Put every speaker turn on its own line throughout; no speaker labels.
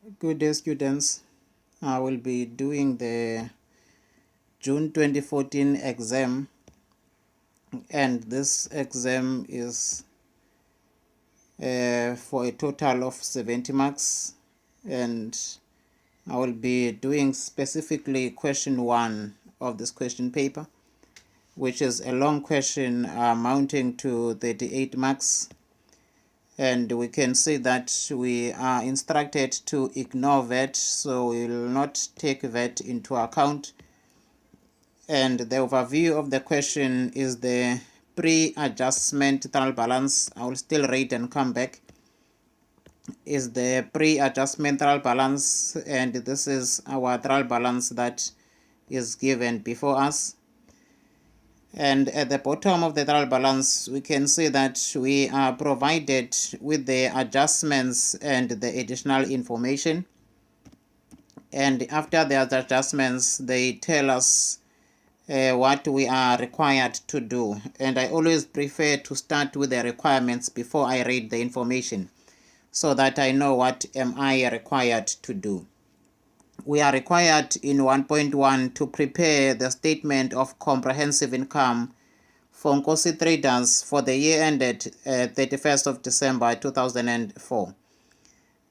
Good day, students. I will be doing the June 2014 exam, and this exam is for a total of 70 marks, and I will be doing specifically question 1 of this question paper, which is a long question amounting to 38 marks. And we can see that we are instructed to ignore VAT, so we will not take VAT into account. And the overview of the question is the pre-adjustment trial balance. I will still read and come back. Is the pre-adjustment trial balance, and this is our trial balance that is given before us. And at the bottom of the trial balance, we can see that we are provided with the adjustments and the additional information. And after the adjustments, they tell us what we are required to do. And I always prefer to start with the requirements before I read the information, so that I know what am I required to do. We are required in 1.1 to prepare the statement of comprehensive income for Nkosi Traders for the year ended 31st of December 2004.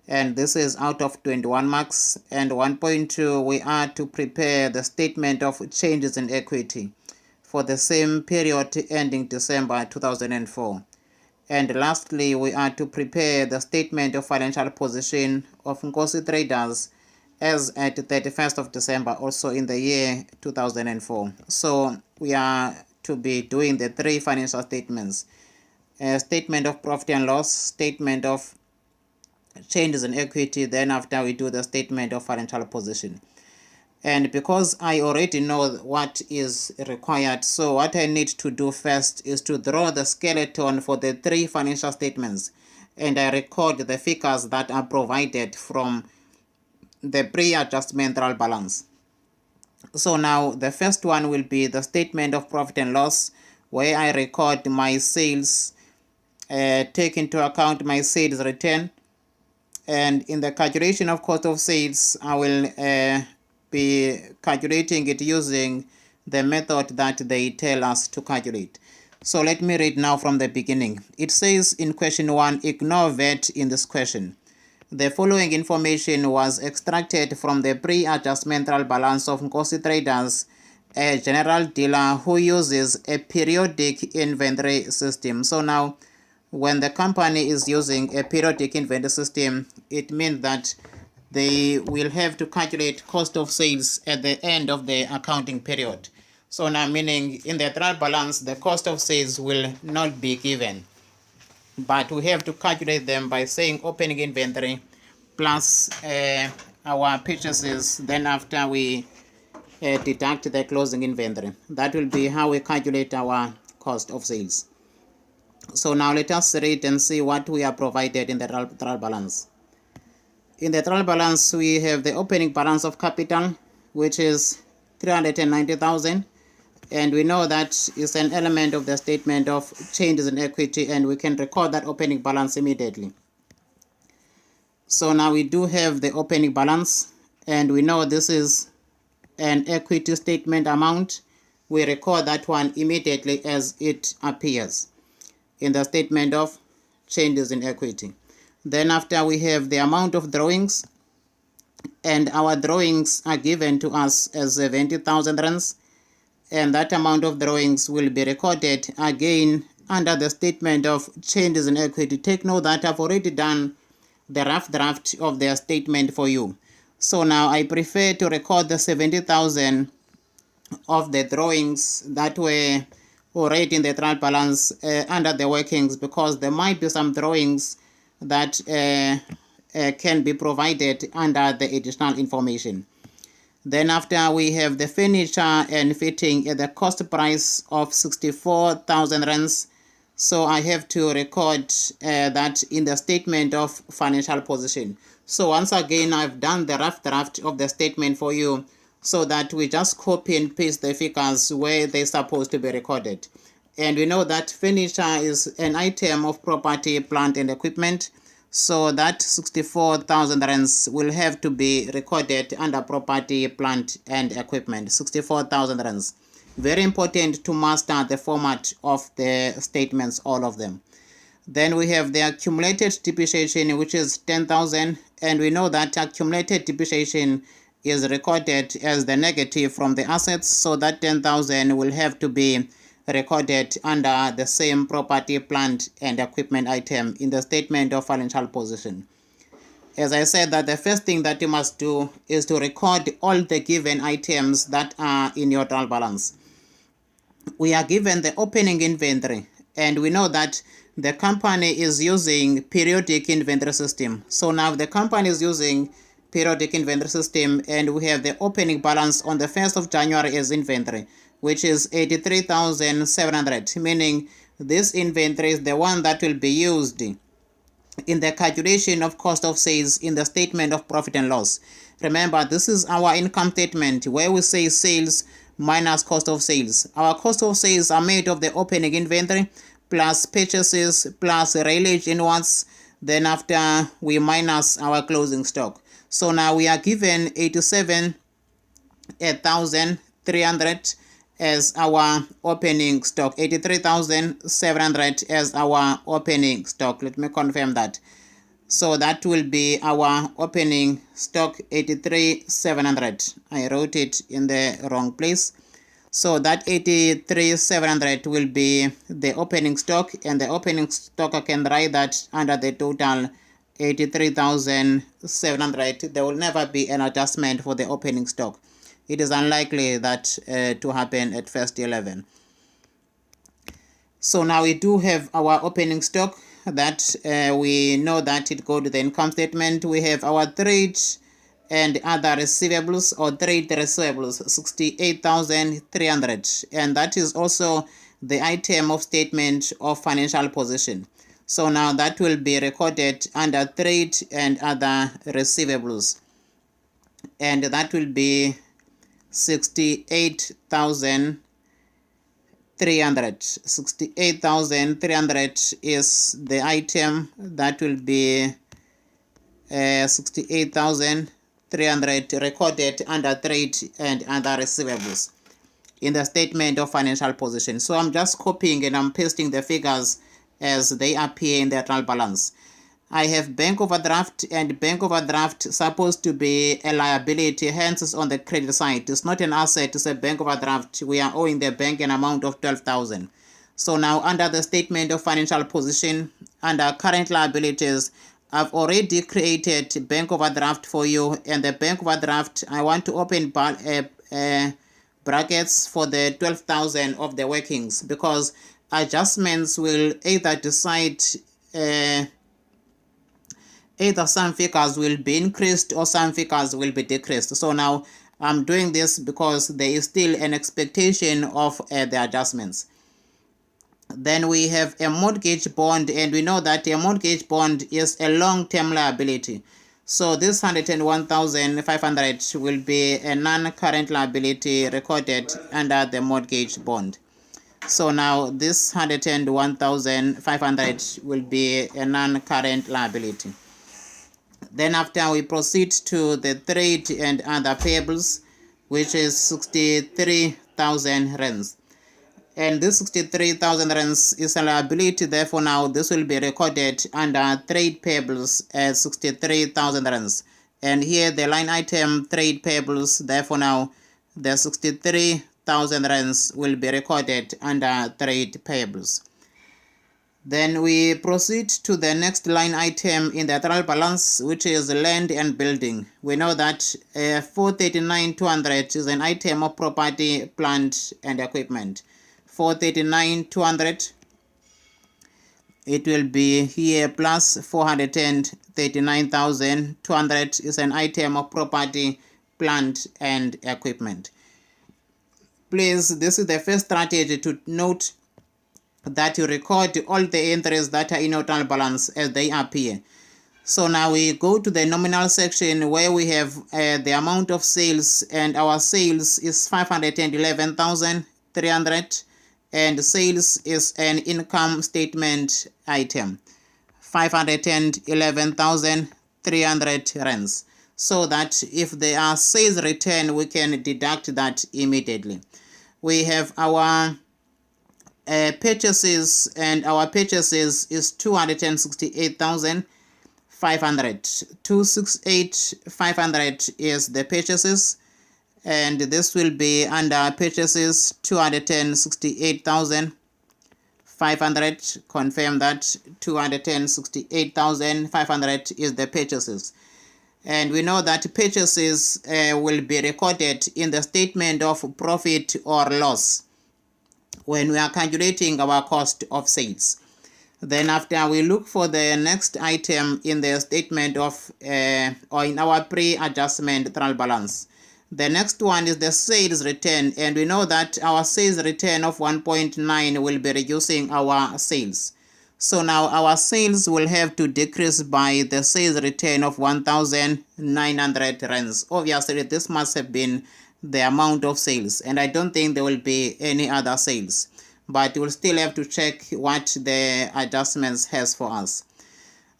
And this is out of 21 marks. And 1.2, we are to prepare the statement of changes in equity for the same period ending December 2004. And lastly, we are to prepare the statement of financial position of Nkosi Traders as at 31st of December, also in the year 2004. So we are to be doing the 3 financial statements: statement of profit and loss, statement of changes in equity, then after we do the statement of financial position. And because I already know what is required, so what I need to do first is to draw the skeleton for the 3 financial statements, and I record the figures that are provided from the pre-adjustment trial balance. So now the first one will be the statement of profit and loss, where I record my sales, take into account my sales return, and in the calculation of cost of sales, I will be calculating it using the method that they tell us to calculate. So let me read now from the beginning. It says in question 1, ignore VAT in this question. The following information was extracted from the pre-adjustment trial balance of Nkosi Traders, a general dealer who uses a periodic inventory system. So now, when the company is using a periodic inventory system, it means that they will have to calculate cost of sales at the end of the accounting period. So now, meaning in the trial balance, the cost of sales will not be given, but we have to calculate them by saying opening inventory plus our purchases. Then after we deduct the closing inventory, that will be how we calculate our cost of sales. So now let us read and see what we are provided in the trial balance. In the trial balance, we have the opening balance of capital, which is 390,000. And we know that is an element of the statement of changes in equity, and we can record that opening balance immediately. So now we do have the opening balance, and we know this is an equity statement amount. We record that one immediately as it appears in the statement of changes in equity. Then after, we have the amount of drawings, and our drawings are given to us as 70,000 rands. And that amount of drawings will be recorded again under the statement of changes in equity. Take note that I've already done the rough draft of their statement for you. So now I prefer to record the 70,000 of the drawings that were already in the trial balance under the workings, because there might be some drawings that can be provided under the additional information. Then after, we have the furniture and fitting at the cost price of 64,000 rands. So I have to record that in the statement of financial position. So once again, I've done the rough draft of the statement for you, so that we just copy and paste the figures where they're supposed to be recorded. And we know that furniture is an item of property, plant, and equipment. So that 64,000 rands will have to be recorded under property, plant and equipment. 64,000 rands. Very important to master the format of the statements, all of them. Then we have the accumulated depreciation, which is 10,000, and we know that accumulated depreciation is recorded as the negative from the assets, so that 10,000 will have to be recorded under the same property, plant and equipment item in the statement of financial position. As I said, that the first thing that you must do is to record all the given items that are in your trial balance. We are given the opening inventory, and we know that the company is using periodic inventory system. So now the company is using periodic inventory system, and we have the opening balance on the 1st of January as inventory, which is 83,700, meaning this inventory is the one that will be used in the calculation of cost of sales in the statement of profit and loss. Remember, this is our income statement where we say sales minus cost of sales. Our cost of sales are made of the opening inventory plus purchases plus railage inwards, then after we minus our closing stock. So now we are given 87,300 as our opening stock, 83,700 as our opening stock. Let me confirm that. So that will be our opening stock, 83,700. I wrote it in the wrong place. So that 83,700 will be the opening stock, and the opening stock I can write that under the total 83,700. There will never be an adjustment for the opening stock. It is unlikely that to happen at first 11. So now we do have our opening stock that we know that it goes to the income statement. We have our trade and other receivables or trade receivables, 68,300, and that is also the item of statement of financial position. So now that will be recorded under trade and other receivables, and that will be 68,300. 68,300 is the item that will be 68,300 recorded under trade and other receivables in the statement of financial position. So I'm just copying and I'm pasting the figures as they appear in the trial balance. I have bank overdraft, and bank overdraft supposed to be a liability, hence it's on the credit side. It's not an asset, it's a bank overdraft. We are owing the bank an amount of 12,000. So now under the statement of financial position, under current liabilities, I've already created bank overdraft for you, and the bank overdraft, I want to open brackets for the 12,000 of the workings, because adjustments will either decide either some figures will be increased or some figures will be decreased. So now I'm doing this because there is still an expectation of the adjustments. Then we have a mortgage bond, and we know that a mortgage bond is a long-term liability. So this 101,500 will be a non-current liability recorded under the mortgage bond. So now this 101,500 will be a non-current liability. Then after we proceed to the trade and other payables, which is 63,000 rands. And this 63,000 rands is a liability, therefore now this will be recorded under trade payables as 63,000 rands. And here the line item trade payables, therefore now the 63,000 rands will be recorded under trade payables. Then we proceed to the next line item in the trial balance, which is land and building. We know that 439,200 is an item of property, plant and equipment. 439,200, it will be here plus 439,200 is an item of property, plant and equipment. Please, this is the first strategy to note that you record all the entries that are in your trial balance as they appear. So now we go to the nominal section where we have the amount of sales, and our sales is 511,300, and sales is an income statement item. 511,300 rands, so that if there are sales return, we can deduct that immediately. We have our purchases, and our purchases is 268,500. 268,500 is the purchases, and this will be under purchases 268,500. Confirm that 268,500 is the purchases. And we know that purchases will be recorded in the statement of profit or loss when we are calculating our cost of sales. Then after, we look for the next item in the statement of or in our pre-adjustment trial balance. The next one is the sales return, and we know that our sales return of 1.9 will be reducing our sales. So now our sales will have to decrease by the sales return of 1,900 rands. Obviously, this must have been the amount of sales, and I don't think there will be any other sales, but we'll still have to check what the adjustments has for us.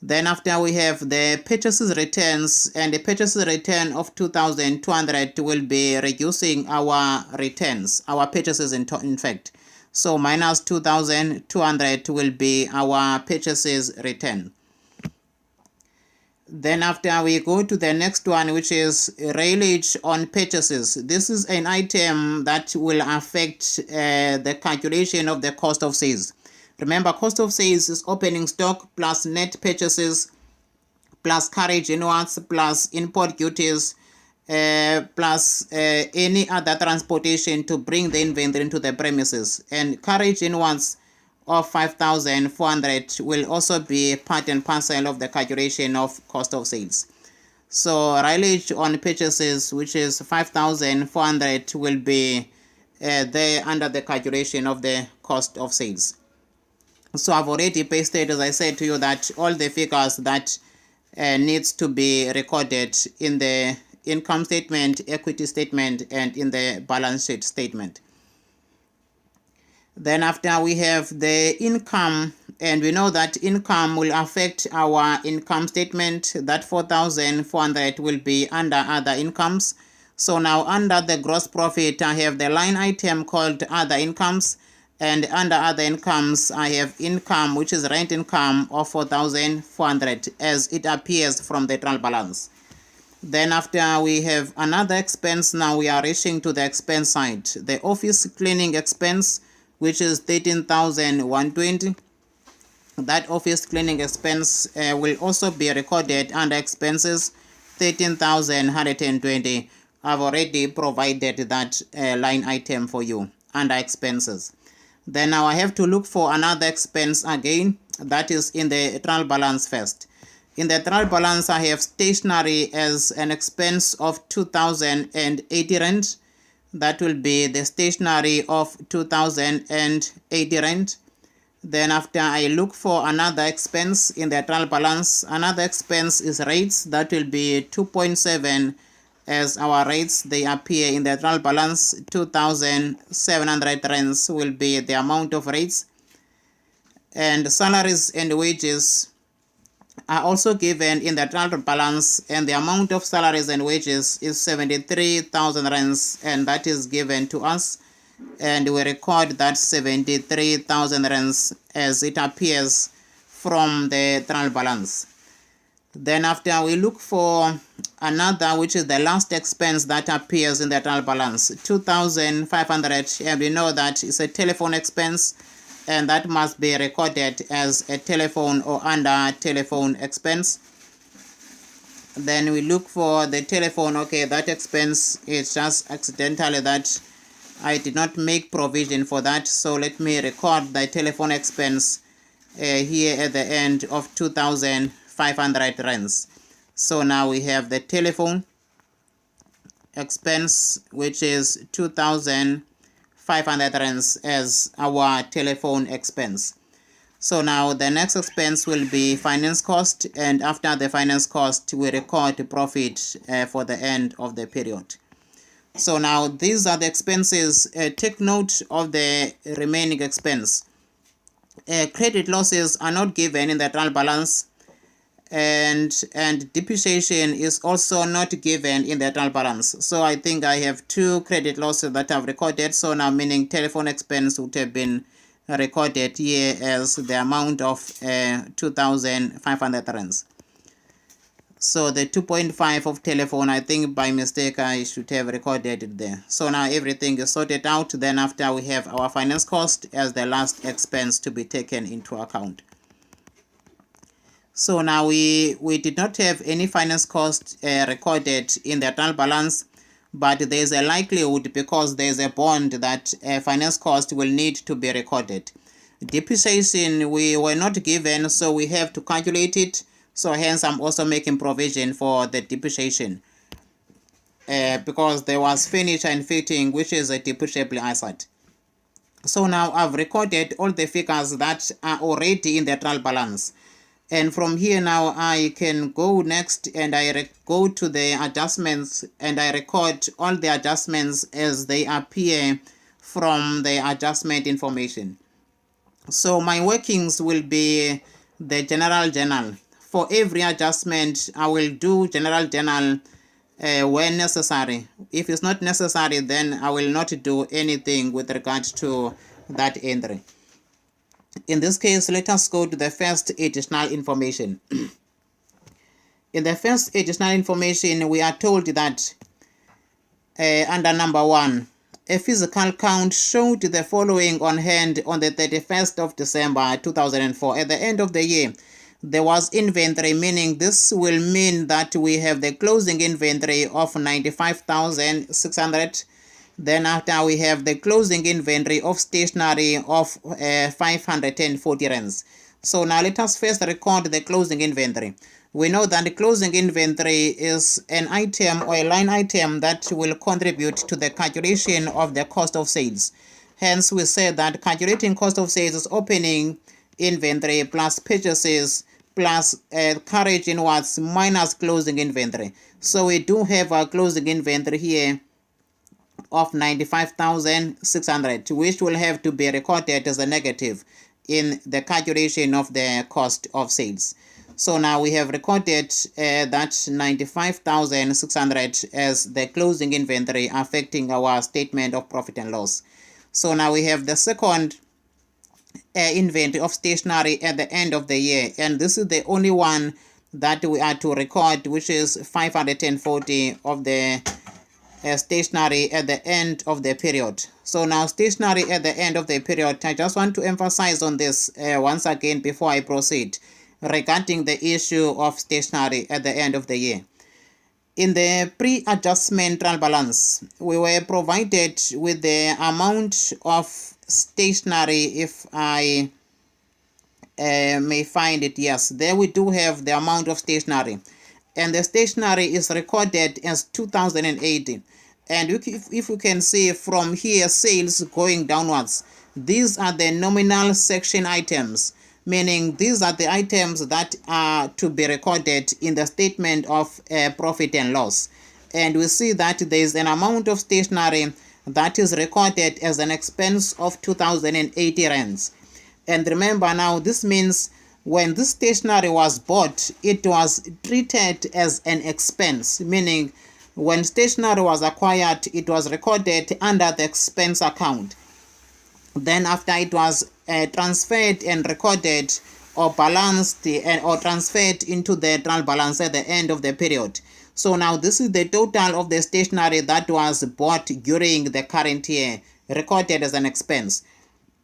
Then after, we have the purchases returns, and the purchases return of 2,200 will be reducing our returns, our purchases in fact. So minus 2,200 will be our purchases return. Then after, we go to the next one, which is railage on purchases. This is an item that will affect the calculation of the cost of sales. Remember, cost of sales is opening stock plus net purchases plus carriage inwards plus import duties plus any other transportation to bring the inventory into the premises. And carriage inwards of 5,400 will also be part and parcel of the calculation of cost of sales. So railage on purchases, which is 5,400, will be there under the calculation of the cost of sales. So I've already pasted, as I said to you, that all the figures that needs to be recorded in the income statement, equity statement, and in the balance sheet statement. Then after, we have the income, and we know that income will affect our income statement. That 4,400 will be under other incomes. So now under the gross profit, I have the line item called other incomes, and under other incomes, I have income, which is rent income of 4,400 as it appears from the trial balance. Then after, we have another expense. Now we are reaching to the expense side. The office cleaning expense, which is 13,120. That office cleaning expense will also be recorded under expenses, 13,120. I've already provided that line item for you under expenses. Then now I have to look for another expense again, that is in the trial balance first. In the trial balance, I have stationery as an expense of 2,080 rand. That will be the stationery of 2,080 rand. Then after, I look for another expense in the trial balance. Another expense is rates. That will be 2.7 as our rates. They appear in the trial balance. 2,700 rands will be the amount of rates. And salaries and wages are also given in the trial balance, and the amount of salaries and wages is 73,000 rands, and that is given to us, and we record that 73,000 rands as it appears from the trial balance. Then after, we look for another, which is the last expense that appears in the trial balance, 2,500, and we know that it's a telephone expense, and that must be recorded as a telephone or under telephone expense. Then we look for the telephone. Okay, that expense is just accidentally that I did not make provision for that, so let me record the telephone expense here at the end of 2,500 rands. So now we have the telephone expense, which is 2,500 rands as our telephone expense. So now the next expense will be finance cost, and after the finance cost, we record profit for the end of the period. So now these are the expenses. Take note of the remaining expense. credit losses are not given in the trial balance, and depreciation is also not given in the trial balance. So I think I have 2 credit losses that I've recorded. So now meaning telephone expense would have been recorded here as the amount of 2,500 rands. So the 2.5 of telephone, I think by mistake I should have recorded it there. So now everything is sorted out. Then after we have our finance cost as the last expense to be taken into account. So now we did not have any finance cost recorded in the trial balance, but there is a likelihood because there is a bond that finance cost will need to be recorded. Depreciation we were not given, so we have to calculate it. So hence I'm also making provision for the depreciation because there was furniture and fitting, which is a depreciable asset. So now I've recorded all the figures that are already in the trial balance. And from here now I can go next and I go to the adjustments and I record all the adjustments as they appear from the adjustment information. So my workings will be the general journal. For every adjustment I will do general journal when necessary. If it's not necessary, then I will not do anything with regard to that entry. In this case, let us go to the first additional information. In the first additional information, we are told that under number 1, a physical count showed the following on hand on the 31st of December 2004. At the end of the year, there was inventory, meaning this will mean that we have the closing inventory of 95,600. Then after we have the closing inventory of stationery of 540 rands. So now let us first record the closing inventory. We know that the closing inventory is an item or a line item that will contribute to the calculation of the cost of sales. Hence we say that calculating cost of sales is opening inventory plus purchases plus carriage inwards minus closing inventory. So we do have our closing inventory here of 95,600, which will have to be recorded as a negative in the calculation of the cost of sales. So now we have recorded that 95,600 as the closing inventory affecting our statement of profit and loss. So now we have the second inventory of stationery at the end of the year, and this is the only one that we are to record, which is 540 of the stationery at the end of the period. So now stationery at the end of the period, I just want to emphasize on this once again before I proceed regarding the issue of stationery at the end of the year. In the pre-adjustment trial balance, we were provided with the amount of stationery, if I may find it. Yes, there we do have the amount of stationery, and the stationery is recorded as 2080. And if you can see from here, sales going downwards, these are the nominal section items, meaning these are the items that are to be recorded in the statement of profit and loss. And we see that there is an amount of stationery that is recorded as an expense of 2,080 rands. And remember now, this means when this stationery was bought, it was treated as an expense, meaning when stationery was acquired, it was recorded under the expense account. Then after it was transferred and recorded or balanced or transferred into the trial balance at the end of the period. So now this is the total of the stationery that was bought during the current year, recorded as an expense.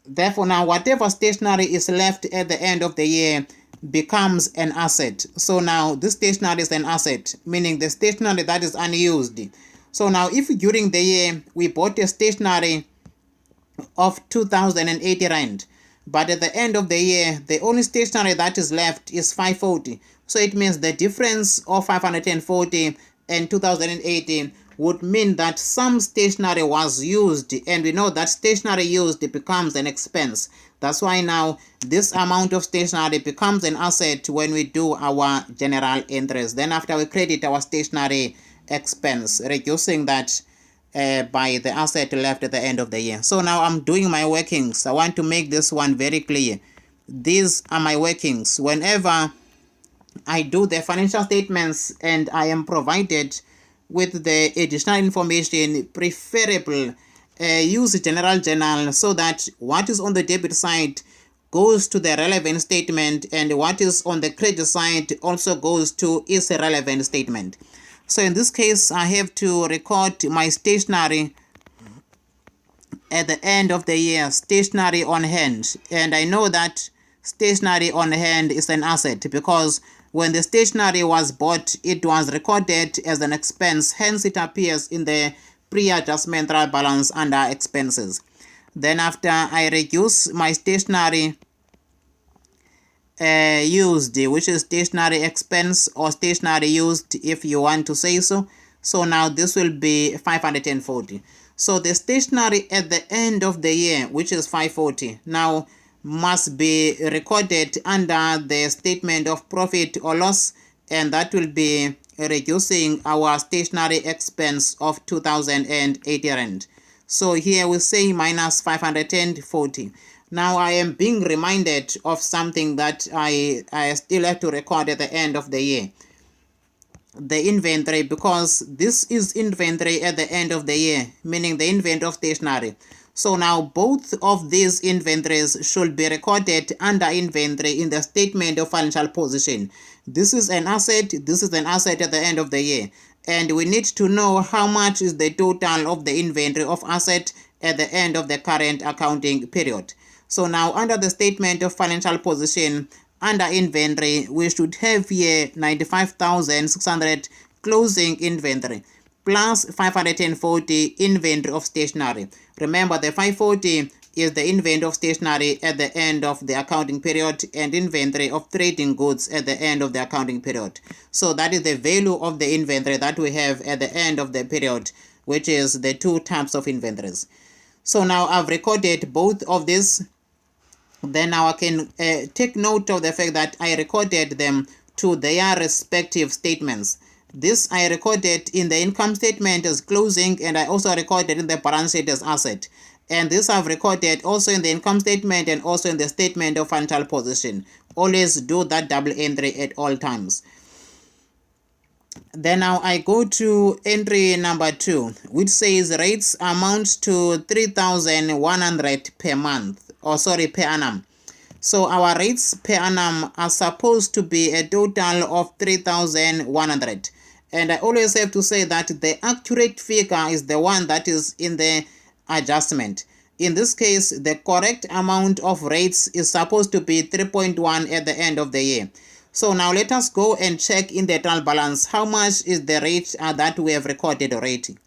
Therefore now whatever stationery is left at the end of the year becomes an asset. So now this stationery is an asset, meaning the stationery that is unused. So now if during the year we bought a stationery of 2,080 rand, but at the end of the year the only stationery that is left is 540, so it means the difference of 540 and 2080 would mean that some stationery was used, and we know that stationery used becomes an expense. That's why now this amount of stationery becomes an asset when we do our general entries. Then after we credit our stationery expense, reducing that by the asset left at the end of the year. So now I'm doing my workings. I want to make this one very clear. these are my workings. Whenever I do the financial statements and I am provided with the additional information, preferable use general journal so that what is on the debit side goes to the relevant statement and what is on the credit side also goes to its relevant statement. So in this case, I have to record my stationery at the end of the year, stationery on hand, and I know that stationery on hand is an asset because when the stationery was bought, it was recorded as an expense, hence it appears in the pre-adjustment trial balance under expenses. Then after I reduce my stationery used, which is stationery expense or stationery used if you want to say so. So now this will be 540. So the stationery at the end of the year, which is 540, now must be recorded under the statement of profit or loss, and that will be reducing our stationery expense of 2080 rand. So here we say minus 540. Now I am being reminded of something that I still have to record at the end of the year. The inventory, because this is inventory at the end of the year, meaning the inventory of stationery. So now both of these inventories should be recorded under inventory in the statement of financial position. This is an asset, this is an asset at the end of the year. And we need to know how much is the total of the inventory of asset at the end of the current accounting period. So now under the statement of financial position, under inventory, we should have here 95,600 closing inventory plus 540 inventory of stationery. Remember, the 540 is the inventory of stationery at the end of the accounting period and inventory of trading goods at the end of the accounting period. So that is the value of the inventory that we have at the end of the period, which is the two types of inventories. So now I've recorded both of these. Then now I can take note of the fact that I recorded them to their respective statements. This I recorded in the income statement as closing, and I also recorded in the balance sheet as asset. And this I've recorded also in the income statement and also in the statement of financial position. Always do that double entry at all times. Then now I go to entry number 2, which says rates amount to 3,100 per month. Per annum. So our rates per annum are supposed to be a total of 3,100. And I always have to say that the accurate figure is the one that is in the adjustment. In this case, the correct amount of rates is supposed to be 3.1 at the end of the year. So now let us go and check in the trial balance how much is the rate that we have recorded already.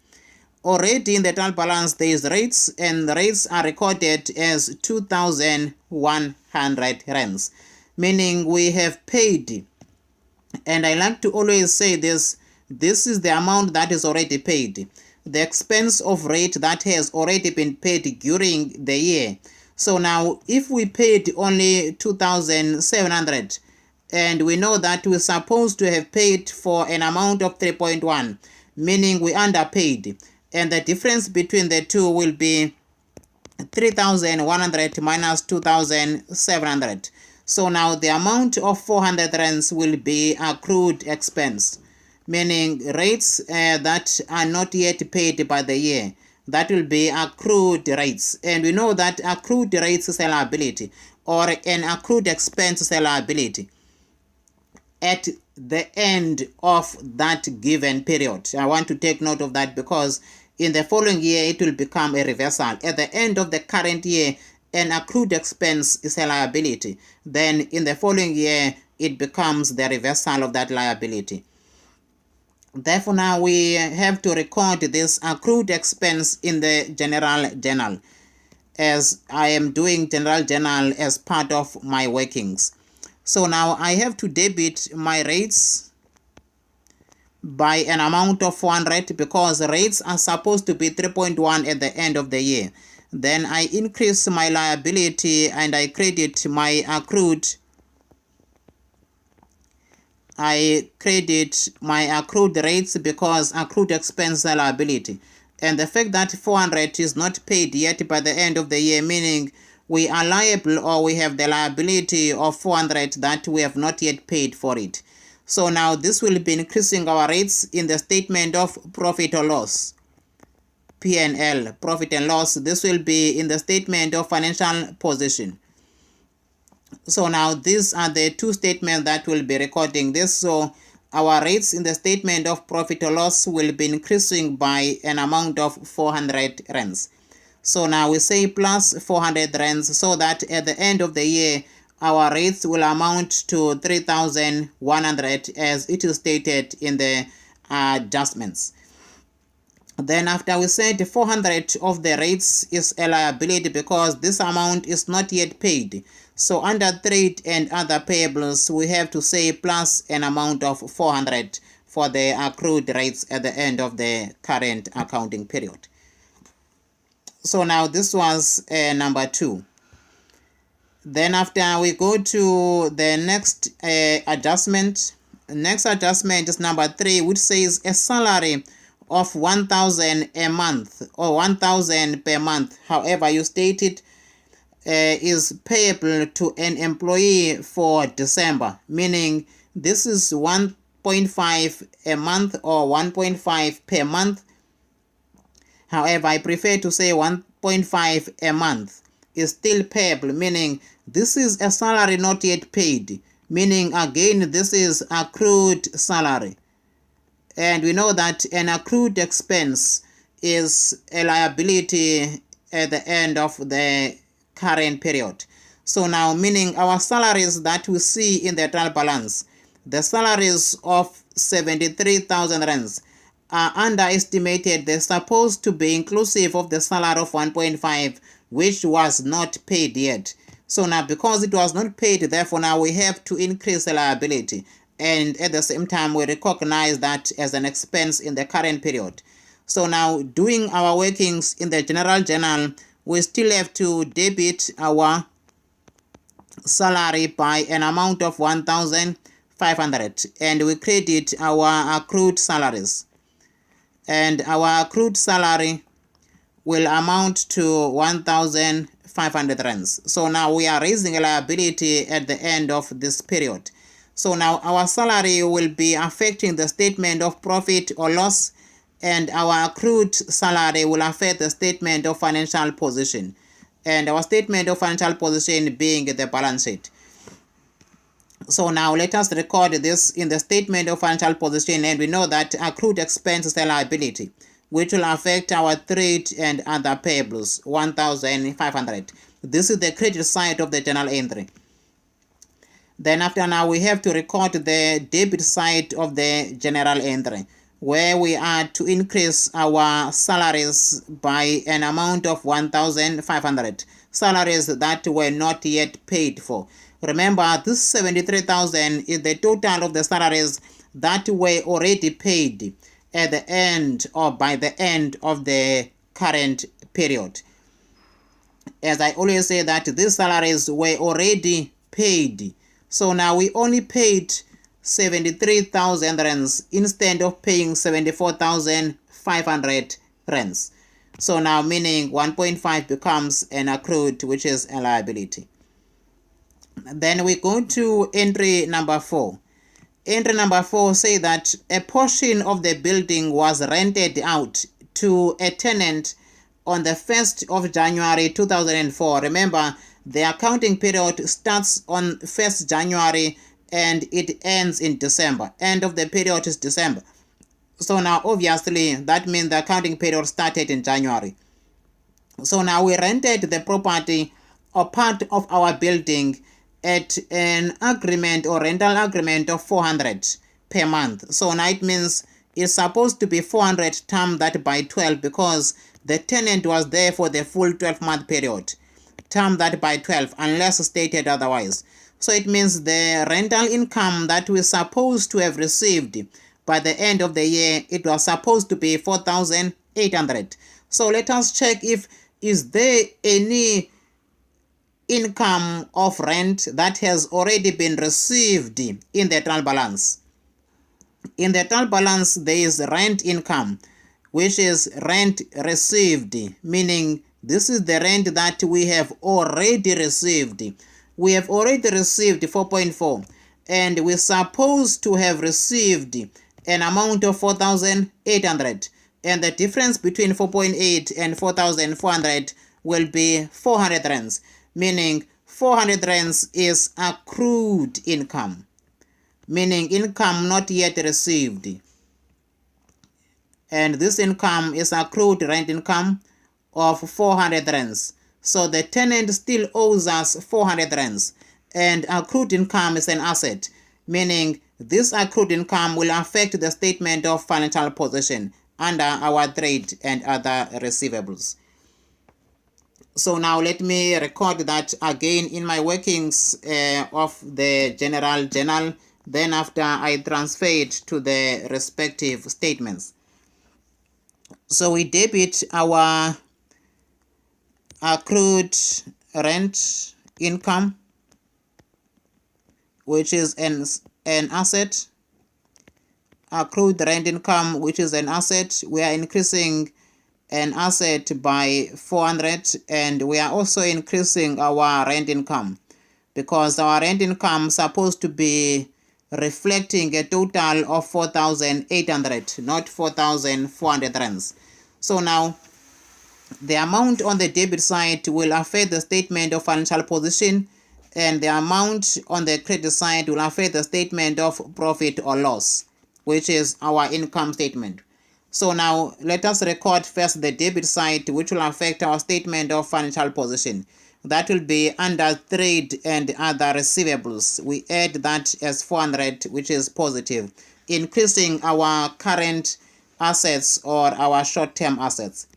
Already in the trial balance there is rates, and the rates are recorded as 2,100 rands, meaning we have paid. And I like to always say this is the amount that is already paid, the expense of rate that has already been paid during the year. So now if we paid only 2,700 and we know that we're supposed to have paid for an amount of 3.1, meaning we underpaid, and the difference between the two will be 3,100 minus 2,700. So now the amount of 400 rands will be accrued expense, meaning rates that are not yet paid by the year. That will be accrued rates. And we know that accrued rates is a liability, or an accrued expense is a liability at the end of that given period. I want to take note of that because in the following year it will become a reversal. At the end of the current year, an accrued expense is a liability. Then in the following year it becomes the reversal of that liability. Therefore now we have to record this accrued expense in the general journal, as I am doing general journal as part of my workings. So now I have to debit my rates by an amount of 400 because rates are supposed to be 3.1 at the end of the year. Then I increase my liability and I credit my accrued. I credit my accrued rates because accrued expense is a liability. And the fact that 400 is not paid yet by the end of the year, meaning we are liable, or we have the liability of 400 that we have not yet paid for it. So now this will be increasing our rates in the statement of profit or loss, P&L, profit and loss. This will be in the statement of financial position. So now these are the two statements that will be recording this. So our rates in the statement of profit or loss will be increasing by an amount of 400 rands. So now we say plus 400 rands, so that at the end of the year, our rates will amount to 3,100 as it is stated in the adjustments. Then after we said 400 of the rates is a liability because this amount is not yet paid. So under trade and other payables, we have to say plus an amount of 400 for the accrued rates at the end of the current accounting period. So now this was number 2. Then after we go to the next adjustment. Next adjustment is number 3, which says a salary of 1,000 a month or 1,000 per month. However, you stated is payable to an employee for December, meaning this is 1.5 a month or 1.5 per month. However, I prefer to say 1.5 a month is still payable, meaning this is a salary not yet paid, meaning again this is accrued salary. And we know that an accrued expense is a liability at the end of the current period. So now meaning our salaries that we see in the trial balance, the salaries of 73,000 rands are underestimated. They're supposed to be inclusive of the salary of 1.5, which was not paid yet. So now because it was not paid, therefore now we have to increase the liability. And at the same time, we recognize that as an expense in the current period. So now doing our workings in the general journal, we still have to debit our salary by an amount of 1,500 and we credit our accrued salaries. And our accrued salary will amount to 1,500 rands. So now we are raising a liability at the end of this period. So now our salary will be affecting the statement of profit or loss, and our accrued salary will affect the statement of financial position, and our statement of financial position being the balance sheet. So now let us record this in the statement of financial position, and we know that accrued expense is a liability, which will affect our trade and other payables, 1,500. This is the credit side of the journal entry. Then after now we have to record the debit side of the general entry, where we are to increase our salaries by an amount of 1,500, salaries that were not yet paid for. Remember, this 73,000 is the total of the salaries that were already paid at the end or by the end of the current period. As I always say that these salaries were already paid. So now we only paid 73,000 rands instead of paying 74,500 rands. So now meaning 1.5 becomes an accrued, which is a liability. Then we go to entry number 4. Entry number 4 say that a portion of the building was rented out to a tenant on the 1st of January 2004. Remember, the accounting period starts on 1st January and it ends in December. End of the period is December. So now obviously that means the accounting period started in January. So now we rented the property or part of our building at an agreement or rental agreement of 400 per month. So now it means it's supposed to be 400 times that by 12 because the tenant was there for the full 12-month period. Term that by 12 unless stated otherwise. So it means the rental income that we're supposed to have received by the end of the year, it was supposed to be 4,800. So let us check if is there any income of rent that has already been received in the trial balance. In the trial balance there is rent income, which is rent received, meaning This is the rent that we have already received. We have already received 4.4, and we're supposed to have received an amount of 4,800, and the difference between 4.8 and 4,400 will be 400 rands, meaning 400 rands is accrued income, meaning income not yet received. And this income is accrued rent income of 400 rands. So the tenant still owes us 400 rands, and accrued income is an asset, meaning this accrued income will affect the statement of financial position under our trade and other receivables. So now let me record that again in my workings of the general journal. Then after I transfer it to the respective statements. So we debit our accrued rent income, which is an asset. Accrued rent income, which is an asset. We are increasing an asset by 400, and we are also increasing our rent income, because our rent income is supposed to be reflecting a total of 4,800, not 4,400 rands. So now the amount on the debit side will affect the statement of financial position, and the amount on the credit side will affect the statement of profit or loss, which is our income statement. So now let us record first the debit side, which will affect our statement of financial position. That will be under trade and other receivables. We add that as 400, which is positive, increasing our current assets or our short-term assets.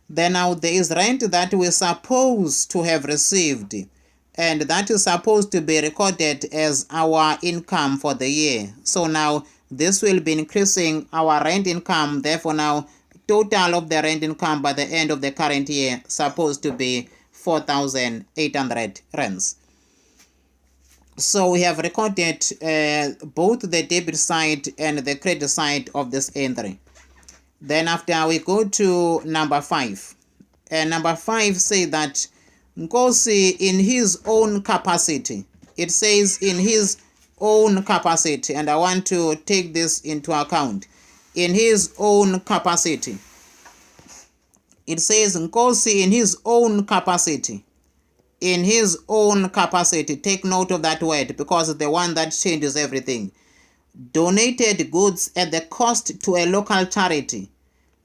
Then now there is rent that we're supposed to have received, and that is supposed to be recorded as our income for the year. So now this will be increasing our rent income. Therefore now total of the rent income by the end of the current year supposed to be 4,800 rands. So we have recorded both the debit side and the credit side of this entry. Then after we go to number 5, and number 5 says that Nkosi in his own capacity. It says in his own capacity, and I want to take this into account. In his own capacity. It says Nkosi in his own capacity. In his own capacity. Take note of that word, because it's the one that changes everything. Donated goods at the cost to a local charity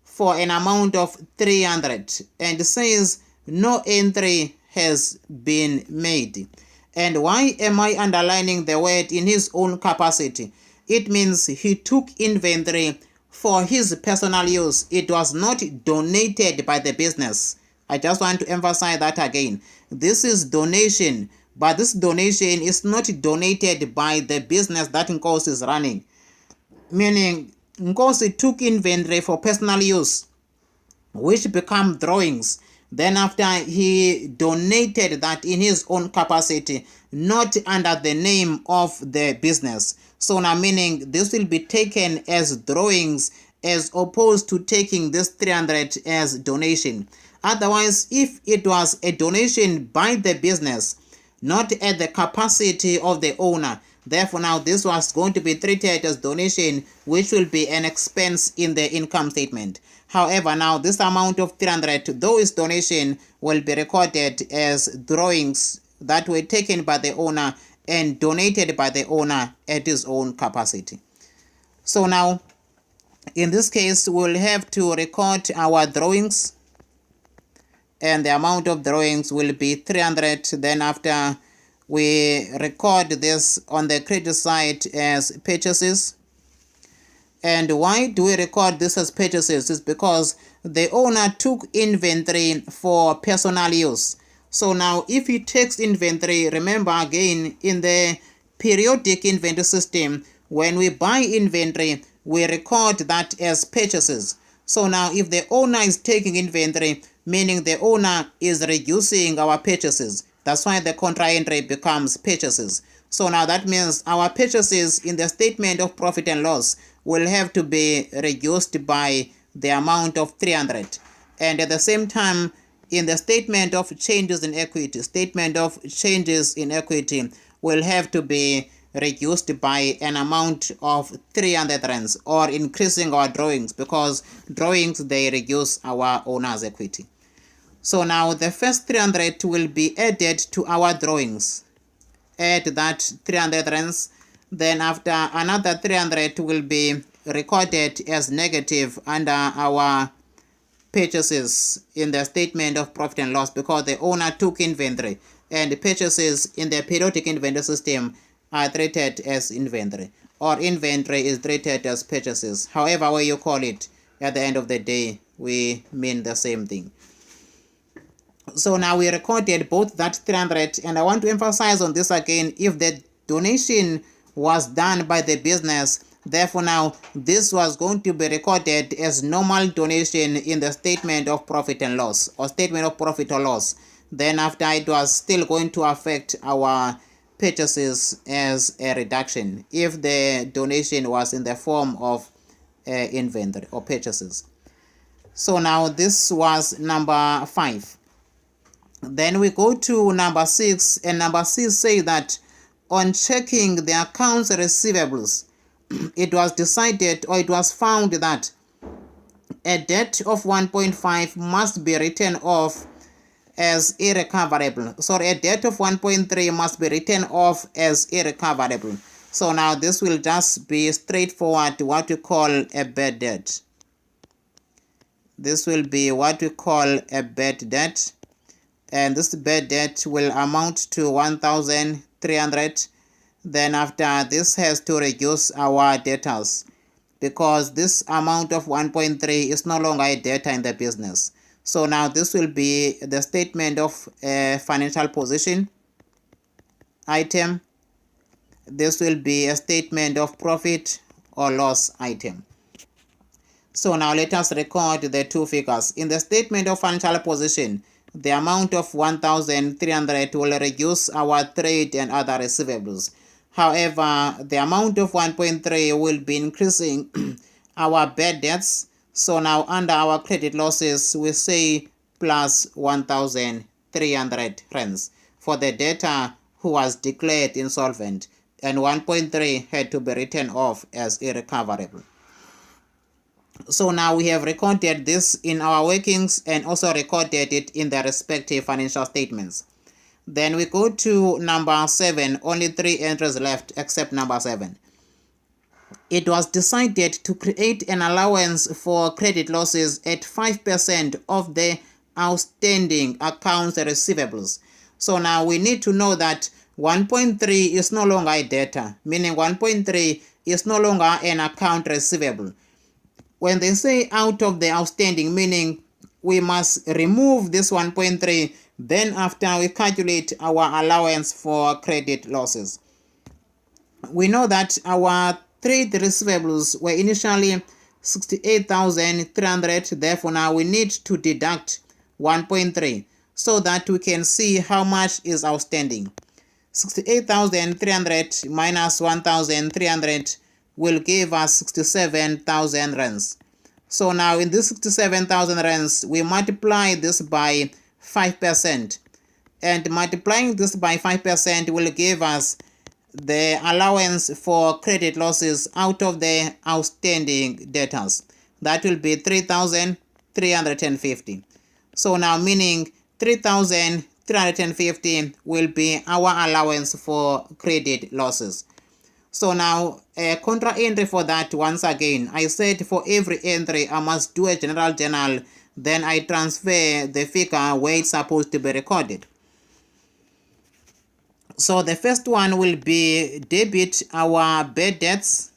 for an amount of 300, and says no entry has been made. And why am I underlining the word in his own capacity? It means he took inventory for his personal use. It was not donated by the business. I just want to emphasize that again. This is donation, but this donation is not donated by the business that Nkosi is running. Meaning, Nkosi took inventory for personal use, which become drawings. Then after he donated that in his own capacity, not under the name of the business. So now meaning this will be taken as drawings as opposed to taking this 300 as donation. Otherwise, if it was a donation by the business, not at the capacity of the owner, therefore now this was going to be treated as donation, which will be an expense in the income statement. However, now this amount of 300, though is donation, will be recorded as drawings that were taken by the owner and donated by the owner at his own capacity. So now, in this case, we'll have to record our drawings, and the amount of drawings will be 300. Then after we record this on the credit side as purchases. And why do we record this as purchases? It's because the owner took inventory for personal use. So now if he takes inventory, remember again in the periodic inventory system, when we buy inventory, we record that as purchases. So now if the owner is taking inventory, meaning the owner is reducing our purchases, that's why the contra entry becomes purchases. So now that means our purchases in the statement of profit and loss will have to be reduced by the amount of 300. And at the same time, in the statement of changes in equity, will have to be reduced by an amount of 300 rands, or increasing our drawings, because drawings, they reduce our owner's equity. So now the first 300 will be added to our drawings. Add that 300 rands. Then after, another 300 will be recorded as negative under our purchases in the statement of profit and loss, because the owner took inventory, and purchases in the periodic inventory system are treated as inventory, or inventory is treated as purchases. However way you call it, at the end of the day, we mean the same thing. So now we recorded both that 300, and I want to emphasize on this again: if the donation was done by the business, therefore now this was going to be recorded as normal donation in the statement of profit and loss, or statement of profit or loss. Then after, it was still going to affect our purchases as a reduction if the donation was in the form of inventory or purchases. So now this was number 5. Then we go to number 6, and number 6 say that on checking the accounts receivables, it was decided, or it was found, that a debt of 1.5 must be written off as irrecoverable. Sorry, a debt of 1.3 must be written off as irrecoverable. So now this will just be straightforward, what we call a bad debt. This will be what we call a bad debt, and this bad debt will amount to 1,300. Then after, this has to reduce our debtors, because this amount of 1.3 is no longer a debtor in the business. So now this will be the statement of financial position item. This will be a statement of profit or loss item. So now let us record the two figures. In the statement of financial position, the amount of 1,300 will reduce our trade and other receivables. However, the amount of 1.3 will be increasing our bad debts. So now under our credit losses, we say plus 1,300 rands for the debtor who was declared insolvent, and 1.3 had to be written off as irrecoverable. So now we have recorded this in our workings and also recorded it in the respective financial statements. Then we go to number 7, only 3 entries left except number 7. It was decided to create an allowance for credit losses at 5% of the outstanding accounts receivables. So now we need to know that 1.3 is no longer a debtor, meaning 1.3 is no longer an account receivable. When they say out of the outstanding, meaning we must remove this 1.3, then after we calculate our allowance for credit losses. We know that our trade receivables were initially 68,300, therefore now we need to deduct 1.3 so that we can see how much is outstanding. 68,300 minus 1,300 will give us 67,000 rands. So now in this 67,000 rands, we multiply this by 5%, and multiplying this by 5% will give us the allowance for credit losses out of the outstanding debtors. That will be 3,350. So now meaning 3,350 will be our allowance for credit losses. So now a contra entry for that, once again, I said for every entry I must do a general journal, then I transfer the figure where it's supposed to be recorded. So the first one will be debit our bad debts,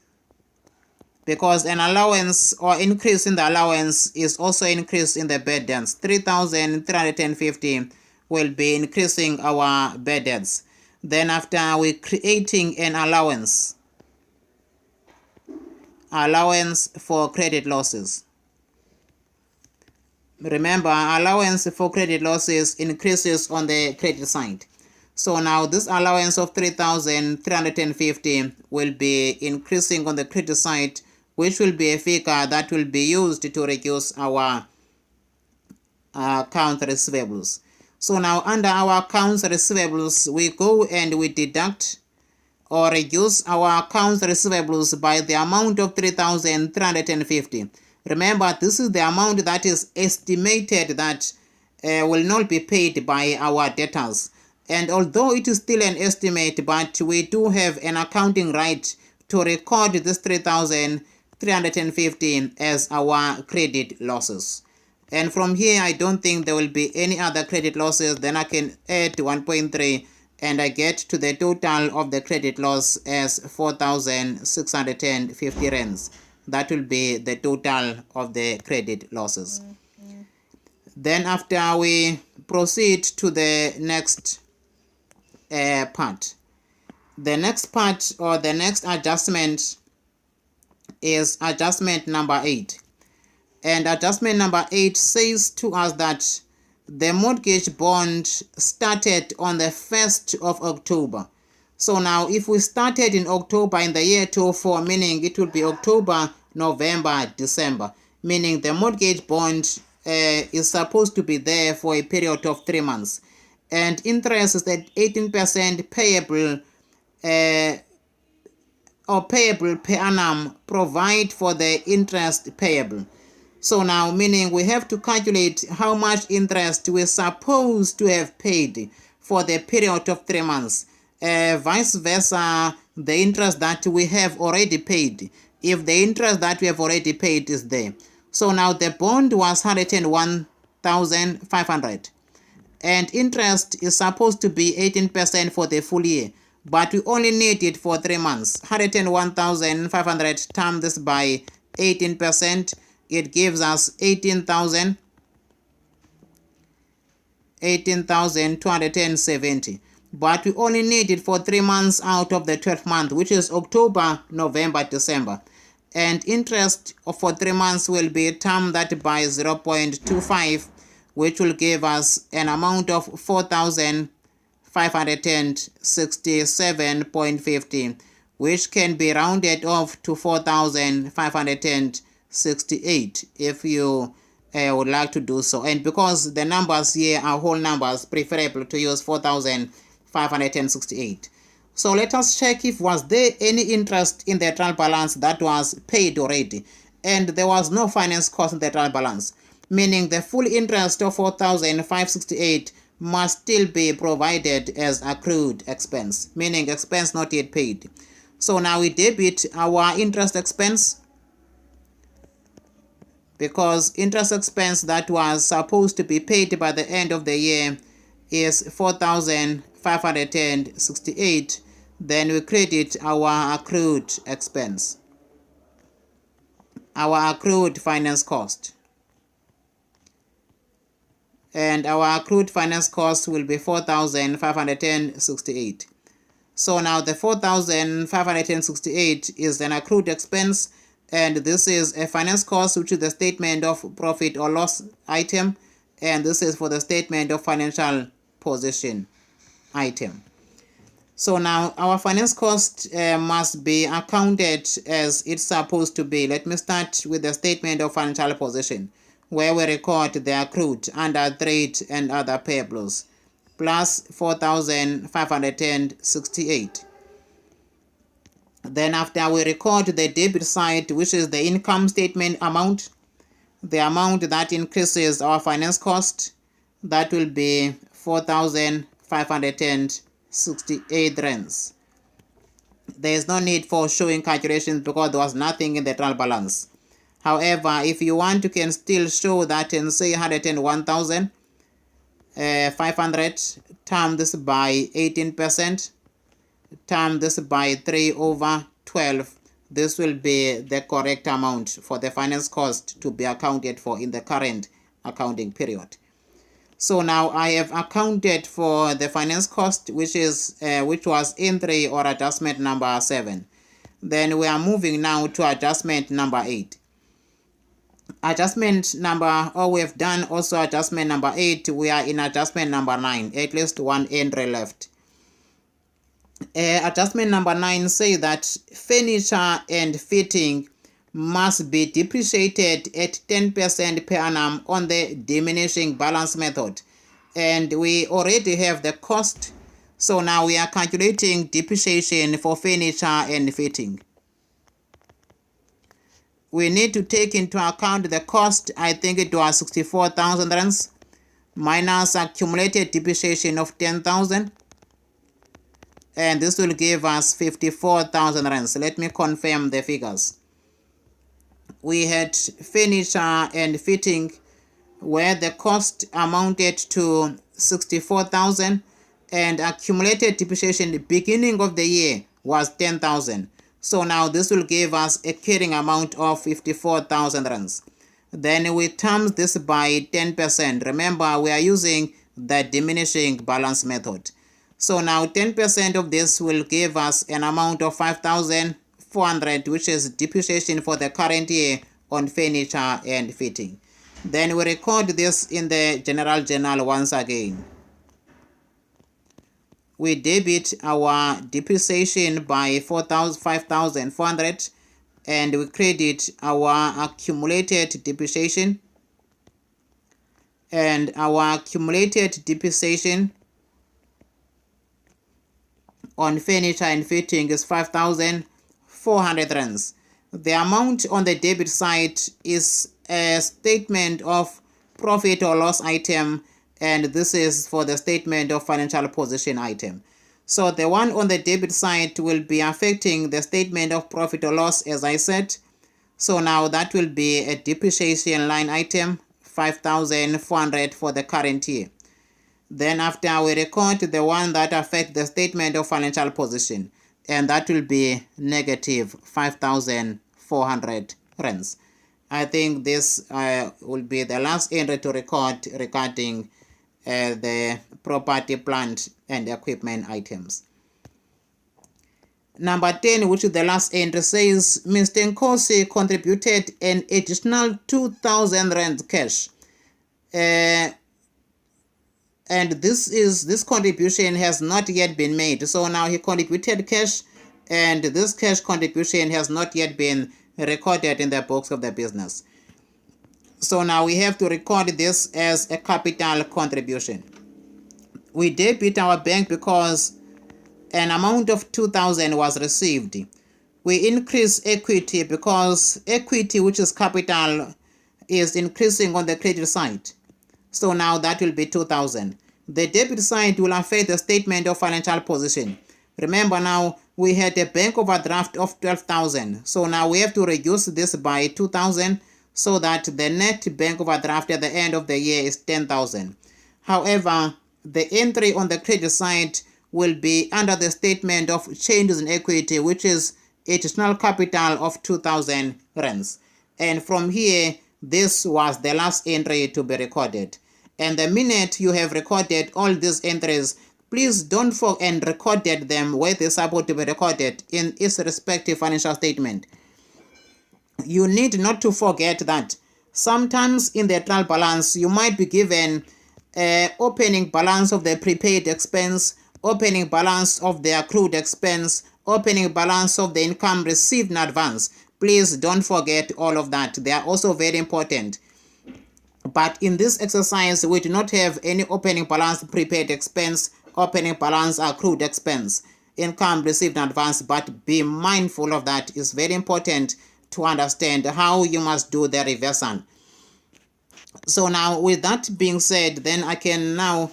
because an allowance or increase in the allowance is also increase in the bad debts. 3,350 will be increasing our bad debts. Then after, we creating an allowance for credit losses. Remember, allowance for credit losses increases on the credit side. So now this allowance of 3,350 will be increasing on the credit side, which will be a figure that will be used to reduce our account receivables. So now under our accounts receivables, we go and we deduct or reduce our accounts receivables by the amount of 3,350. Remember, this is the amount that is estimated that will not be paid by our debtors. And although it is still an estimate, but we do have an accounting right to record this 3,350 as our credit losses. And from here, I don't think there will be any other credit losses. Then I can add 1.3 and I get to the total of the credit loss as 4,650 rands. That will be the total of the credit losses. Then after we proceed to the next part. The next part or the next adjustment is adjustment number 8. And adjustment number 8 says to us that the mortgage bond started on the 1st of October. So now if we started in October in the year 2004, meaning it will be October, November, December, meaning the mortgage bond is supposed to be there for a period of 3 months. And interest is at 18% payable or payable per annum, provide for the interest payable. So now, meaning we have to calculate how much interest we're supposed to have paid for the period of 3 months. Vice versa, the interest that we have already paid, if the interest that we have already paid is there. So now the bond was 101,500. And interest is supposed to be 18% for the full year. But we only need it for 3 months. 101,500 times this by 18%. It gives us 18,270. But we only need it for 3 months out of the 12th month, which is October, November, December. And interest for 3 months will be termed that by 0.25, which will give us an amount of 4,567.50, which can be rounded off to 4,568 if you would like to do so. And because the numbers here are whole numbers, preferable to use 4,568. So let us check if was there any interest in the trial balance that was paid already. And there was no finance cost in the trial balance, meaning the full interest of 4,568 must still be provided as accrued expense, meaning expense not yet paid. So now we debit our interest expense, because interest expense that was supposed to be paid by the end of the year is 4,568. Then we credit our accrued expense, our accrued finance cost. And our accrued finance cost will be 4,568. So now the 4,568 is an accrued expense, and this is a finance cost, which is the statement of profit or loss item, and this is for the statement of financial position item. So now our finance cost must be accounted as it's supposed to be. Let me start with the statement of financial position, where we record the accrued under trade and other payables, plus 4,568. Then after we record the debit side, which is the income statement amount, the amount that increases our finance cost, that will be 4,568 rands. There is no need for showing calculations because there was nothing in the trial balance. However, if you want, you can still show that and say 101,500 times this by 18%, times this by 3/12. This will be the correct amount for the finance cost to be accounted for in the current accounting period. So now I have accounted for the finance cost, which was entry or adjustment number 7. Then we are moving now to adjustment number 8. Adjustment number, we have done also adjustment number 8. We are in adjustment number 9, at least one entry left. Adjustment number 9 says that furniture and fitting must be depreciated at 10% per annum on the diminishing balance method. And we already have the cost. So now we are calculating depreciation for furniture and fitting. We need to take into account the cost. I think it was 64,000 rands minus accumulated depreciation of 10,000. And this will give us 54,000 rands. Let me confirm the figures. We had furniture and fitting where the cost amounted to 64,000 and accumulated depreciation at the beginning of the year was 10,000. So now this will give us a carrying amount of 54,000 rands. Then we times this by 10%. Remember, we are using the diminishing balance method. So now 10% of this will give us an amount of 5,400, which is depreciation for the current year on furniture and fitting. Then we record this in the general journal once again. We debit our depreciation by 5,400 and we credit our accumulated depreciation. And our accumulated depreciation on furniture and fitting is 5,400 rands. The amount on the debit side is a statement of profit or loss item, and this is for the statement of financial position item. So the one on the debit side will be affecting the statement of profit or loss, as I said. So now that will be a depreciation line item, 5,400 for the current year. Then after we record the one that affects the statement of financial position, and that will be negative 5,400 rands. I think this will be the last entry to record regarding the property, plant and equipment items. Number 10, which is the last entry, says Mr. Nkosi contributed an additional 2,000 rand cash. And this contribution has not yet been made. So now he contributed cash, and this cash contribution has not yet been recorded in the books of the business. So now we have to record this as a capital contribution. We debit our bank because an amount of 2,000 was received. We increase equity because equity, which is capital, is increasing on the credit side. So now that will be 2,000. The debit side will affect the statement of financial position. Remember now we had a bank overdraft of 12,000. So now we have to reduce this by 2,000 so that the net bank overdraft at the end of the year is 10,000. However, the entry on the credit side will be under the statement of changes in equity, which is additional capital of 2,000 rands. And from here, this was the last entry to be recorded. And the minute you have recorded all these entries, please don't forget and recorded them where they're supposed to be recorded in its respective financial statement. You need not to forget that sometimes in the trial balance, you might be given opening balance of the prepaid expense, opening balance of the accrued expense, opening balance of the income received in advance. Please don't forget all of that. They are also very important. But in this exercise, we do not have any opening balance prepaid expense, opening balance accrued expense, income received in advance. But be mindful of that. It's very important to understand how you must do the reversal. So now with that being said, then I can now,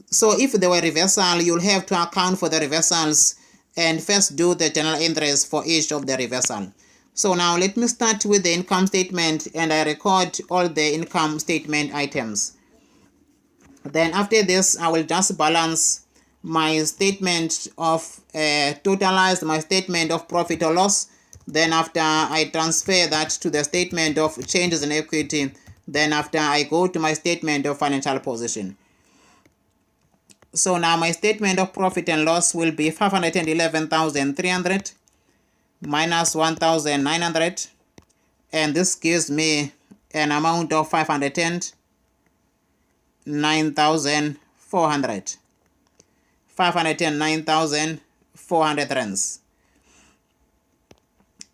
so if there were reversal, you'll have to account for the reversals and first do the general entries for each of the reversal. So now let me start with the income statement, and I record all the income statement items. Then after this, I will just balance my statement of totalize my statement of profit or loss. Then after I transfer that to the statement of changes in equity, then after I go to my statement of financial position. So now my statement of profit and loss will be 511,300 minus 1,900, and this gives me an amount of 509,400. 509,400 rands.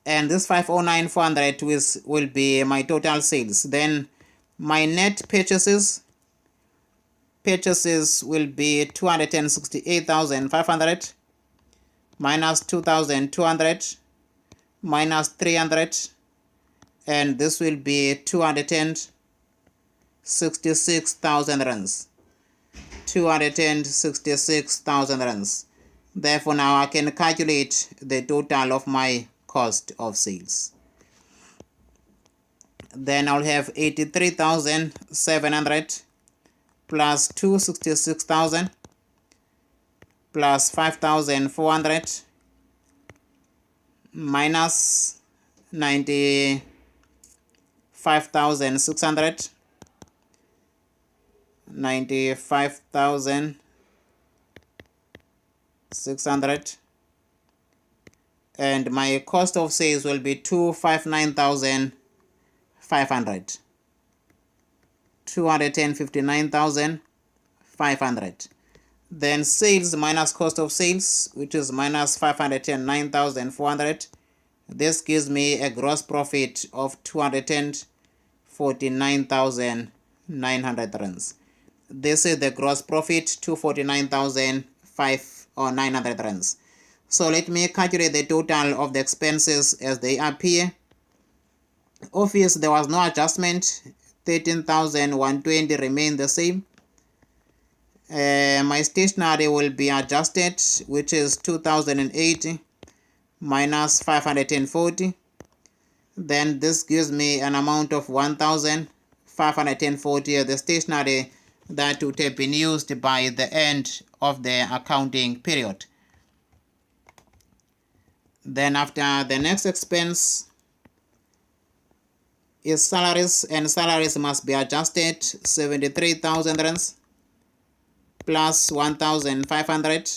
and this 509,400 will be my total sales. Then my net purchases will be 268,500 minus 2,200 minus 300, and this will be 266,000 rands. 266,000 rands. Therefore, now I can calculate the total of my cost of sales. Then I'll have 83,700 plus 266,000 plus 5,400 minus 95,600. 95,600, and my cost of sales will be 259,500. 259,500. Then sales minus cost of sales, which is minus 509,400. This gives me a gross profit of 249,900 rands. This is the gross profit, 249,900 rands. So let me calculate the total of the expenses as they appear. Office, there was no adjustment. 13,120 remain the same. My stationery will be adjusted, which is 2,080 minus 540. Then this gives me an amount of 1,540 of the stationery that would have been used by the end of the accounting period. Then after, the next expense is salaries, and salaries must be adjusted. 73,000 rands plus 1,500.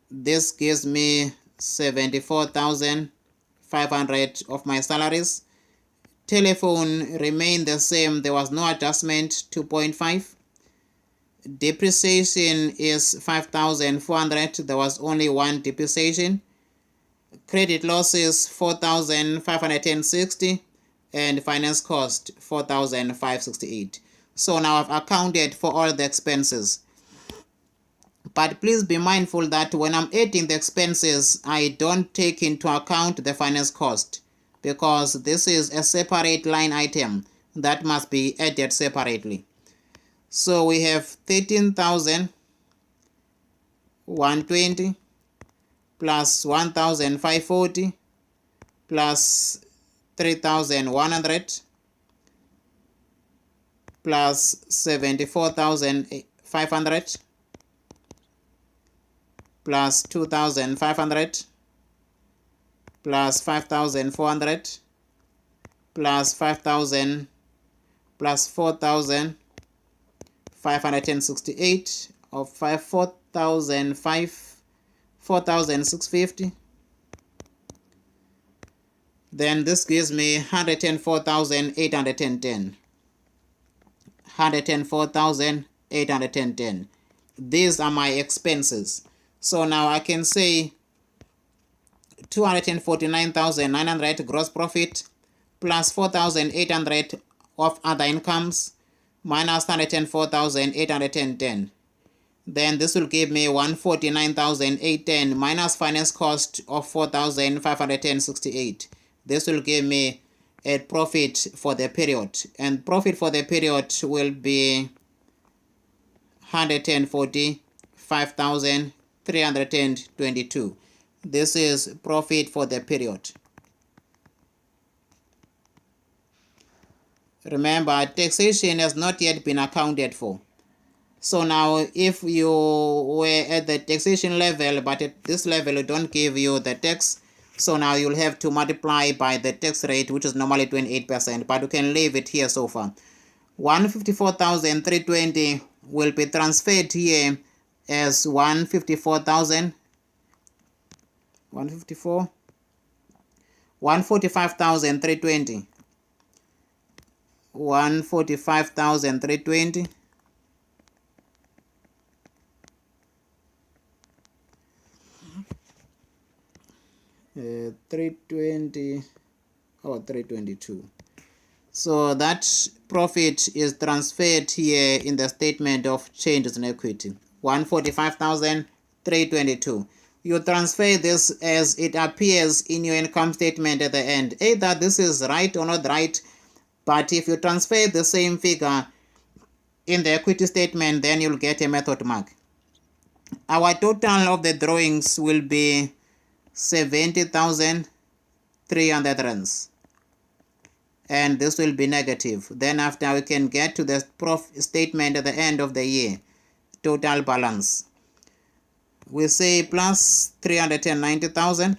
This gives me 74,500 of my salaries. Telephone remained the same, there was no adjustment, 2.5. Depreciation is 5,400, there was only one depreciation. Credit losses 4,560, and finance cost 4,568. So now I've accounted for all the expenses. But please be mindful that when I'm adding the expenses, I don't take into account the finance cost, because this is a separate line item that must be added separately. So we have 13,120 plus 1,540 plus 3,100 plus 74,500 plus 2,500 plus 5,400 plus 5,000 plus 4,568 of 4,650. Then this gives me 104,810. 104,810. These are my expenses. So now I can say 249,900 gross profit plus 4,800 of other incomes minus 104,810. Then this will give me 149,810 minus finance cost of 4,568. This will give me a profit for the period, and profit for the period will be 145,322. This is profit for the period. Remember, taxation has not yet been accounted for. So now if you were at the taxation level, but at this level you don't give you the tax, so now you'll have to multiply by the tax rate, which is normally 28%, but you can leave it here so far. 154,320 will be transferred here as 145,320. 145,320. 320 or 322. So that profit is transferred here in the statement of changes in equity, 145,322. You transfer this as it appears in your income statement at the end. Either this is right or not right, but if you transfer the same figure in the equity statement, then you'll get a method mark. Our total of the drawings will be 70,300 rands. And this will be negative. Then after we can get to the profit statement at the end of the year, total balance. We say plus 390,000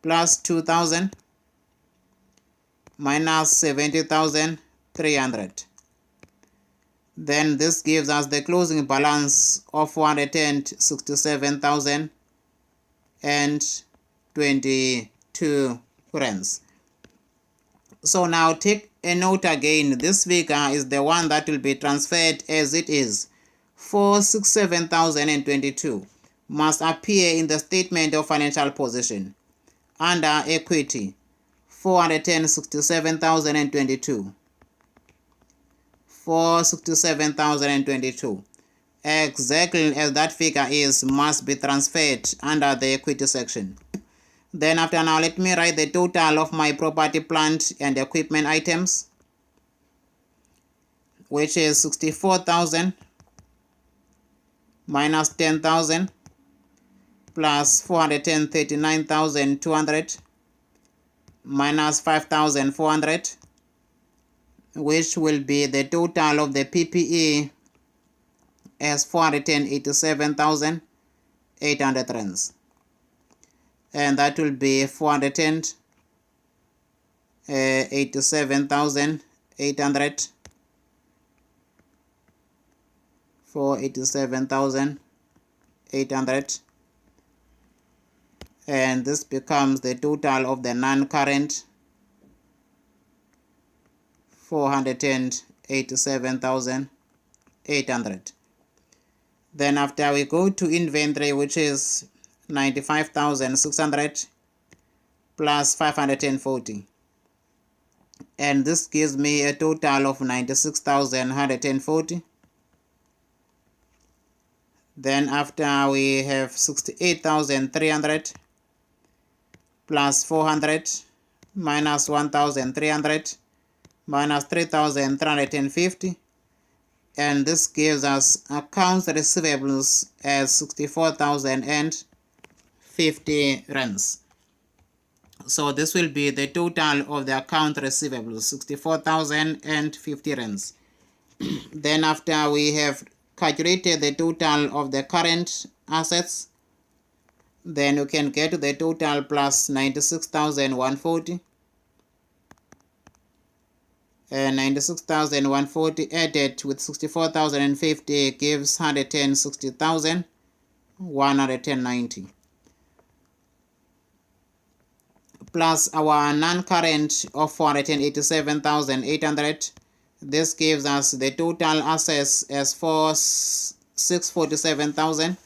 plus 2,000 minus 70,300. Then this gives us the closing balance of 467,022 rands. So now take a note again. This figure is the one that will be transferred as it is. 467,022 must appear in the statement of financial position. Under equity, 467,022. 467,022. Exactly as that figure is, must be transferred under the equity section. Then after now, let me write the total of my property, plant and equipment items, which is 64,000 minus 10,000 plus 439,200 minus 5,400, which will be the total of the PPE as 487,800 rands. And that will be 487,800 487,800, and this becomes the total of the non-current 487,800. Then after we go to inventory, which is 95,600 plus 540, and this gives me a total of 96,140. Then after we have 68,300 plus 400 minus 1,300 minus 3,350, and this gives us accounts receivables as 64,050 rands. So this will be the total of the account receivables, 64,050 rands. Then after we have calculated the total of the current assets, then you can get the total plus 96,140, and 96,140 added with 64,050 gives 160,190, plus our non-current of 487,800. This gives us the total assets as 647,000.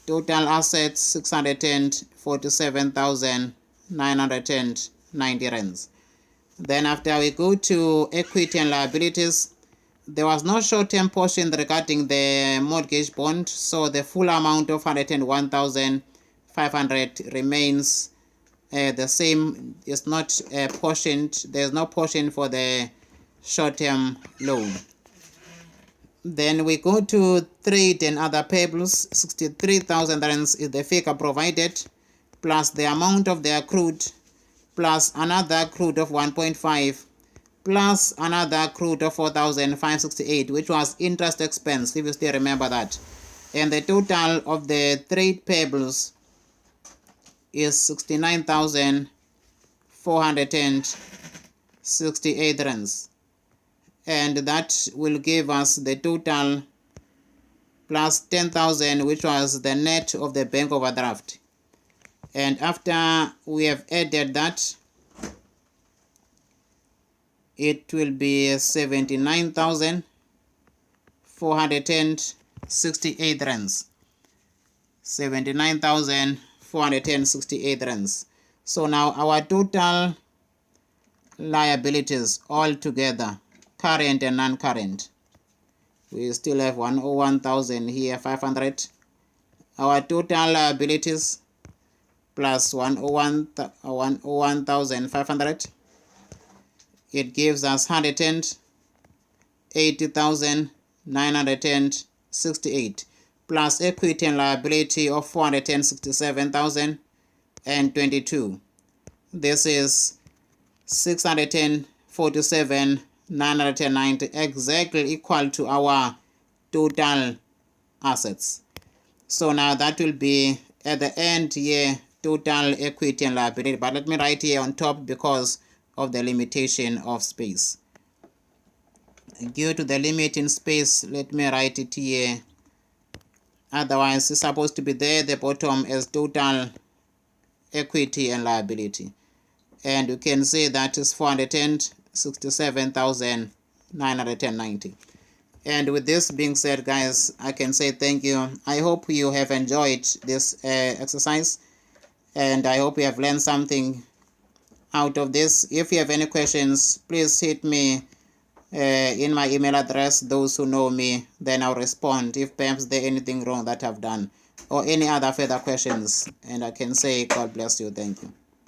Total assets 647,990 rands. Then after we go to equity and liabilities, there was no short-term portion regarding the mortgage bond, so the full amount of 101,500 remains the same. It's not portioned. There's no portion for the short-term loan. Then we go to trade and other payables. 63,000 rands is the figure provided, plus the amount of the accrued, plus another accrued of 1.5, plus another accrued of 4,568, which was interest expense, if you still remember that. And the total of the trade payables is 69,468 rands. And that will give us the total plus 10,000, which was the net of the bank overdraft. And after we have added that, it will be 79,468 rands. 79,468 rands. So now our total liabilities all together, current and non-current, we still have 101,000 here, 500. Our total liabilities plus 101,500, it gives us 180,968 plus equity and liability of 467,022. This is 647,990, exactly equal to our total assets. So now that will be at the end here, total equity and liability. But let me write here on top because of the limitation of space. Due to the limit in space, let me write it here. Otherwise, it's supposed to be there at the bottom as total equity and liability. And you can see that is 467,990. And with this being said, guys, I can say thank you. I hope you have enjoyed this exercise, and I hope you have learned something out of this. If you have any questions, please hit me in my email address. Those who know me, then I'll respond if perhaps there's anything wrong that I've done or any other further questions. And I can say God bless you. Thank you.